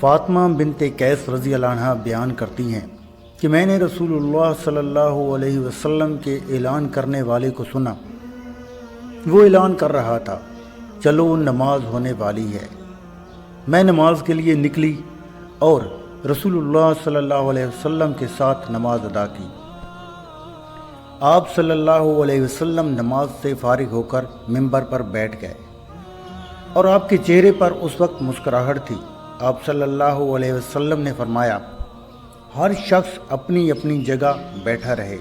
فاطمہ بنت قیس رضی اللہ عنہ بیان کرتی ہیں کہ میں نے رسول اللہ صلی اللہ علیہ وسلم کے اعلان کرنے والے کو سنا۔ وہ اعلان کر رہا تھا، چلو نماز ہونے والی ہے۔ میں نماز کے لیے نکلی اور رسول اللہ صلی اللہ علیہ وسلم کے ساتھ نماز ادا کی۔ آپ صلی اللہ علیہ وسلم نماز سے فارغ ہو کر ممبر پر بیٹھ گئے اور آپ کے چہرے پر اس وقت مسکراہٹ تھی۔ آپ صلی اللہ علیہ وسلم نے فرمایا، ہر شخص اپنی اپنی جگہ بیٹھا رہے۔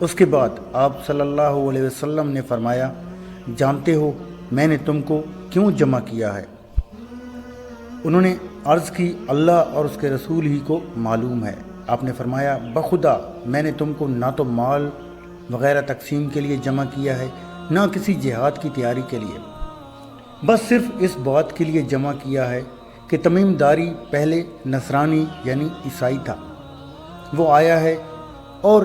اس کے بعد آپ صلی اللہ علیہ وسلم نے فرمایا، جانتے ہو میں نے تم کو کیوں جمع کیا ہے؟ انہوں نے عرض کی، اللہ اور اس کے رسول ہی کو معلوم ہے۔ آپ نے فرمایا، بخدا میں نے تم کو نہ تو مال وغیرہ تقسیم کے لیے جمع کیا ہے، نہ کسی جہاد کی تیاری کے لیے، بس صرف اس بات کے لیے جمع کیا ہے کہ تمیم داری پہلے نصرانی یعنی عیسائی تھا، وہ آیا ہے اور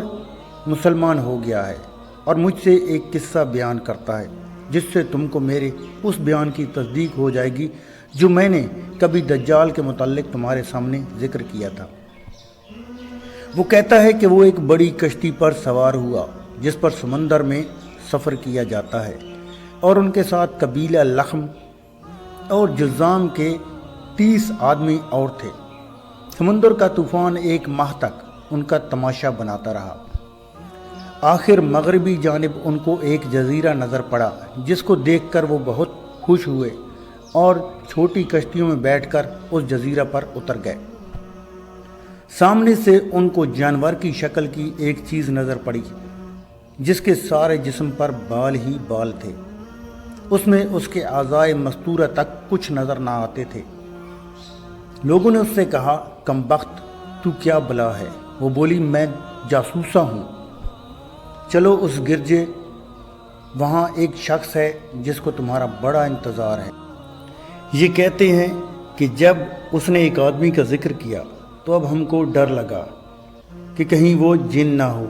مسلمان ہو گیا ہے اور مجھ سے ایک قصہ بیان کرتا ہے جس سے تم کو میرے اس بیان کی تصدیق ہو جائے گی جو میں نے کبھی دجال کے متعلق تمہارے سامنے ذکر کیا تھا۔ وہ کہتا ہے کہ وہ ایک بڑی کشتی پر سوار ہوا جس پر سمندر میں سفر کیا جاتا ہے، اور ان کے ساتھ قبیلہ لخم اور جذام کے 30 آدمی اور تھے۔ سمندر کا طوفان 1 ماہ تک ان کا تماشا بناتا رہا۔ آخر مغربی جانب ان کو ایک جزیرہ نظر پڑا جس کو دیکھ کر وہ بہت خوش ہوئے اور چھوٹی کشتیوں میں بیٹھ کر اس جزیرہ پر اتر گئے۔ سامنے سے ان کو جانور کی شکل کی ایک چیز نظر پڑی جس کے سارے جسم پر بال ہی بال تھے، اس میں اس کے اعضائے مستورہ تک کچھ نظر نہ آتے تھے۔ لوگوں نے اس سے کہا، کمبخت تو کیا بلا ہے؟ وہ بولی، میں جاسوسہ ہوں۔ چلو اس گرجے، وہاں ایک شخص ہے جس کو تمہارا بڑا انتظار ہے۔ یہ کہتے ہیں کہ جب اس نے ایک آدمی کا ذکر کیا تو اب ہم کو ڈر لگا کہ کہیں وہ جن نہ ہو۔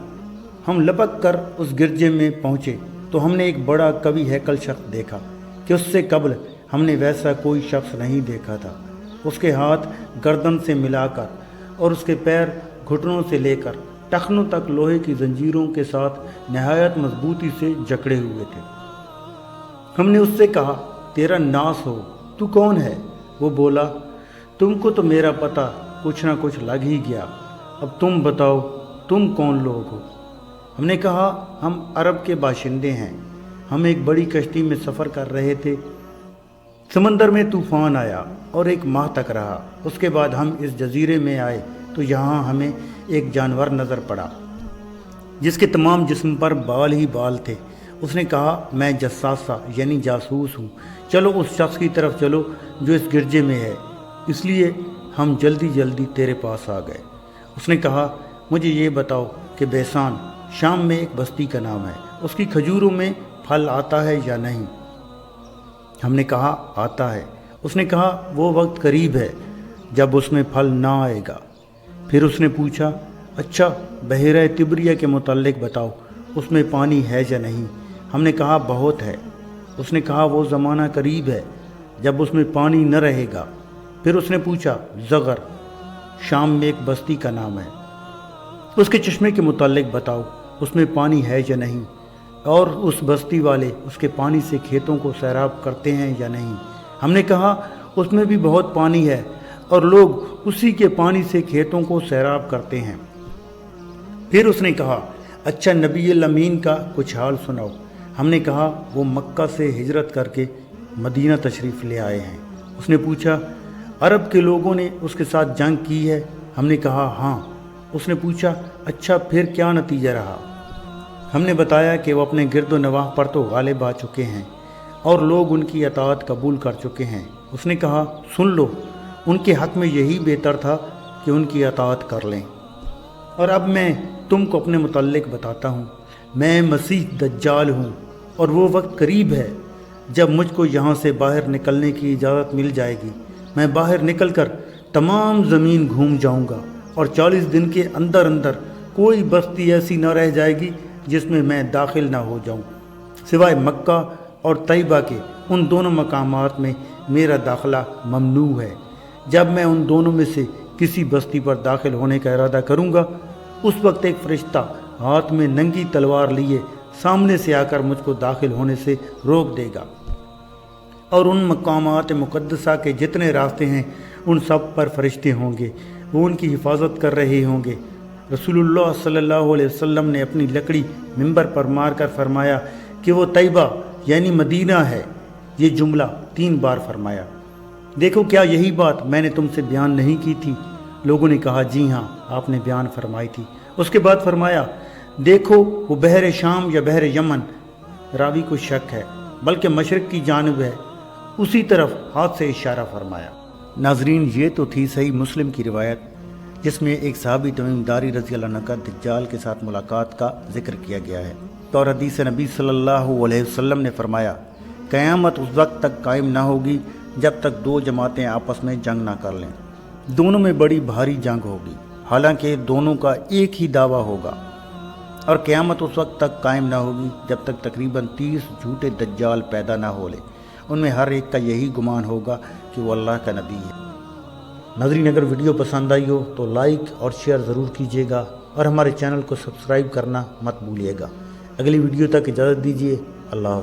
ہم لپک کر اس گرجے میں پہنچے تو ہم نے ایک بڑا قوی ہیکل شخص دیکھا کہ اس سے قبل ہم نے ویسا کوئی شخص نہیں دیکھا تھا۔ اس کے ہاتھ گردن سے ملا کر اور اس کے پیر گھٹنوں سے لے کر ٹخنوں تک لوہے کی زنجیروں کے ساتھ نہایت مضبوطی سے جکڑے ہوئے تھے۔ ہم نے اس سے کہا، تیرا ناس ہو، تو کون ہے؟ وہ بولا، تم کو تو میرا پتہ کچھ نہ کچھ لگ ہی گیا، اب تم بتاؤ تم کون لوگ ہو؟ ہم نے کہا، ہم عرب کے باشندے ہیں، ہم ایک بڑی کشتی میں سفر کر رہے تھے، سمندر میں طوفان آیا اور 1 ماہ تک رہا۔ اس کے بعد ہم اس جزیرے میں آئے تو یہاں ہمیں ایک جانور نظر پڑا جس کے تمام جسم پر بال ہی بال تھے۔ اس نے کہا، میں جساسہ یعنی جاسوس ہوں، چلو اس شخص کی طرف چلو جو اس گرجے میں ہے۔ اس لیے ہم جلدی جلدی تیرے پاس آ گئے۔ اس نے کہا، مجھے یہ بتاؤ کہ بیسان شام میں ایک بستی کا نام ہے، اس کی کھجوروں میں پھل آتا ہے یا نہیں؟ ہم نے کہا، آتا ہے۔ اس نے کہا، وہ وقت قریب ہے جب اس میں پھل نہ آئے گا۔ پھر اس نے پوچھا، اچھا بحیرہ طبریہ کے متعلق بتاؤ، اس میں پانی ہے یا نہیں؟ ہم نے کہا، بہت ہے۔ اس نے کہا، وہ زمانہ قریب ہے جب اس میں پانی نہ رہے گا۔ پھر اس نے پوچھا، زغر شام میں ایک بستی کا نام ہے، اس کے چشمے کے متعلق بتاؤ، اس میں پانی ہے یا نہیں، اور اس بستی والے اس کے پانی سے کھیتوں کو سیراب کرتے ہیں یا نہیں؟ ہم نے کہا، اس میں بھی بہت پانی ہے اور لوگ اسی کے پانی سے کھیتوں کو سیراب کرتے ہیں۔ پھر اس نے کہا، اچھا نبی الامین کا کچھ حال سناؤ۔ ہم نے کہا، وہ مکہ سے ہجرت کر کے مدینہ تشریف لے آئے ہیں۔ اس نے پوچھا، عرب کے لوگوں نے اس کے ساتھ جنگ کی ہے؟ ہم نے کہا، ہاں۔ اس نے پوچھا، اچھا پھر کیا نتیجہ رہا؟ ہم نے بتایا کہ وہ اپنے گرد و نواح پر تو غالب آ چکے ہیں اور لوگ ان کی اطاعت قبول کر چکے ہیں۔ اس نے کہا، سن لو، ان کے حق میں یہی بہتر تھا کہ ان کی اطاعت کر لیں۔ اور اب میں تم کو اپنے متعلق بتاتا ہوں، میں مسیح دجال ہوں اور وہ وقت قریب ہے جب مجھ کو یہاں سے باہر نکلنے کی اجازت مل جائے گی۔ میں باہر نکل کر تمام زمین گھوم جاؤں گا اور 40 دن کے اندر اندر کوئی بستی ایسی نہ رہ جائے گی جس میں داخل نہ ہو جاؤں، سوائے مکہ اور طیبہ کے۔ ان دونوں مقامات میں میرا داخلہ ممنوع ہے، جب میں ان دونوں میں سے کسی بستی پر داخل ہونے کا ارادہ کروں گا، اس وقت ایک فرشتہ ہاتھ میں ننگی تلوار لیے سامنے سے آ کر مجھ کو داخل ہونے سے روک دے گا، اور ان مقامات مقدسہ کے جتنے راستے ہیں ان سب پر فرشتے ہوں گے، وہ ان کی حفاظت کر رہے ہوں گے۔ رسول اللہ صلی اللہ علیہ وسلم نے اپنی لکڑی ممبر پر مار کر فرمایا کہ وہ طیبہ یعنی مدینہ ہے۔ یہ جملہ 3 بار فرمایا۔ دیکھو کیا یہی بات میں نے تم سے بیان نہیں کی تھی؟ لوگوں نے کہا جی ہاں آپ نے بیان فرمائی تھی۔ اس کے بعد فرمایا دیکھو وہ بحر شام یا بحر یمن، راوی کو شک ہے بلکہ مشرق کی جانب ہے، اسی طرف ہاتھ سے اشارہ فرمایا۔ ناظرین یہ تو تھی صحیح مسلم کی روایت جس میں ایک صحابی تمیم داری رضی اللہ عنہ کا دجال کے ساتھ ملاقات کا ذکر کیا گیا ہے۔ تو اور حدیث نبی صلی اللہ علیہ وسلم نے فرمایا قیامت اس وقت تک قائم نہ ہوگی جب تک 2 جماعتیں آپس میں جنگ نہ کر لیں، دونوں میں بڑی بھاری جنگ ہوگی، حالانکہ دونوں کا ایک ہی دعویٰ ہوگا، اور قیامت اس وقت تک قائم نہ ہوگی جب تک تقریباً 30 جھوٹے دجال پیدا نہ ہو لے، ان میں ہر ایک کا یہی گمان ہوگا کہ وہ اللہ کا نبی ہے۔ ناظرین اگر ویڈیو پسند آئی ہو تو لائک اور شیئر ضرور کیجیے گا، اور ہمارے چینل کو سبسکرائب کرنا مت بھولیے گا۔ اگلی ویڈیو تک اجازت دیجیے، اللہ حافظ۔